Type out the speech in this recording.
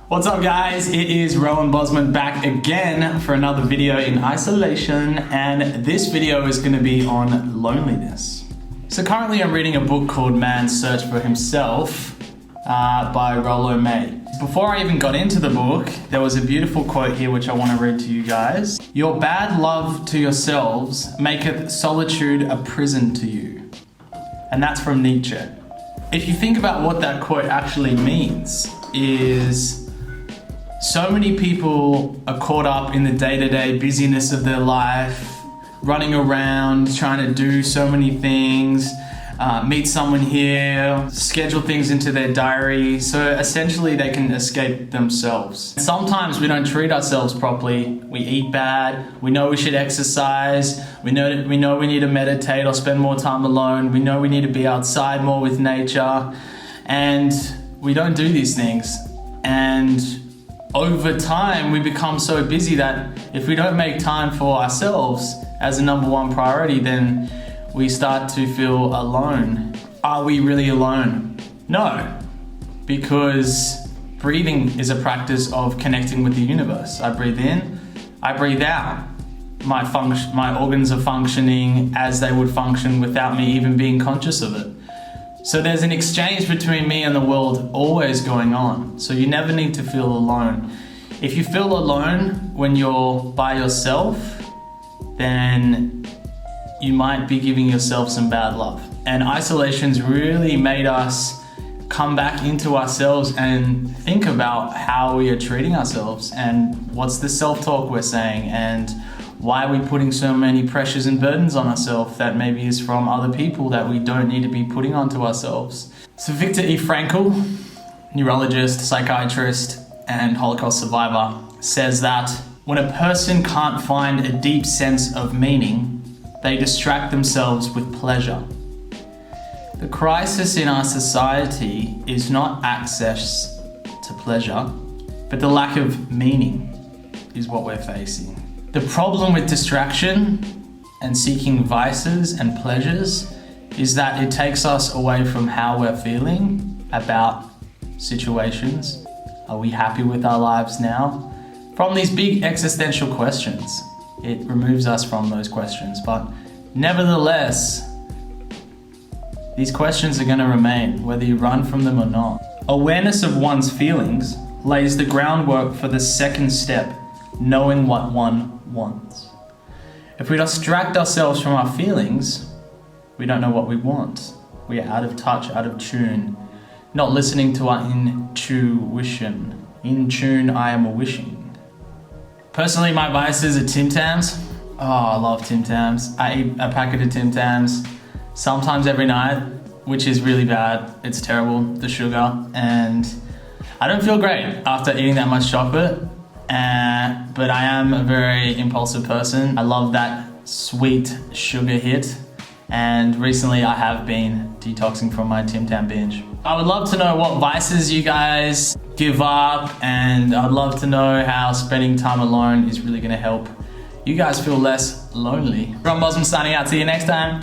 What's up guys, it is Rowan Bosman back again for another video in isolation, and this video is going to be on loneliness. So currently I'm reading a book called Man's Search for Himself by Rollo May. Before I even got into the book, there was a beautiful quote here which I want to read to you guys. "Your bad love to yourselves maketh solitude a prison to you." And that's from Nietzsche. If you think about what that quote actually means, is so many people are caught up in the day-to-day busyness of their life, running around, trying to do so many things, meet someone here, schedule things into their diary, so essentially they can escape themselves. Sometimes we don't treat ourselves properly. We eat bad, we know we should exercise, we know we need to meditate or spend more time alone, we know we need to be outside more with nature, and we don't do these things. And over time, we become so busy that if we don't make time for ourselves as a number one priority, then we start to feel alone. Are we really alone? No, because breathing is a practice of connecting with the universe. I breathe in, I breathe out. My organs are functioning as they would function without me even being conscious of it. So there's an exchange between me and the world always going on. So you never need to feel alone. If you feel alone when you're by yourself, then you might be giving yourself some bad love. And isolation's really made us come back into ourselves and think about how we are treating ourselves and what's the self-talk we're saying and why are we putting so many pressures and burdens on ourselves that maybe is from other people that we don't need to be putting onto ourselves. So Viktor E. Frankl, neurologist, psychiatrist, and Holocaust survivor, says that when a person can't find a deep sense of meaning, they distract themselves with pleasure. The crisis in our society is not access to pleasure, but the lack of meaning is what we're facing. The problem with distraction and seeking vices and pleasures is that it takes us away from how we're feeling about situations. Are we happy with our lives now? From these big existential questions. It removes us from those questions, but nevertheless, these questions are going to remain, whether you run from them or not. Awareness of one's feelings lays the groundwork for the second step, knowing what one wants. If we distract ourselves from our feelings, we don't know what we want. We are out of touch, out of tune, not listening to our intuition. In tune, I am a wishing. Personally, my vices are Tim Tams. Oh, I love Tim Tams. I eat a packet of Tim Tams sometimes every night, which is really bad. It's terrible, the sugar, and I don't feel great after eating that much chocolate. But I am a very impulsive person. I love that sweet sugar hit, and recently I have been detoxing from my Tim Tam binge. I would love to know what vices you guys give up, and I'd love to know how spending time alone is really going to help you guys feel less lonely. Rowan Bosman signing out. See you next time.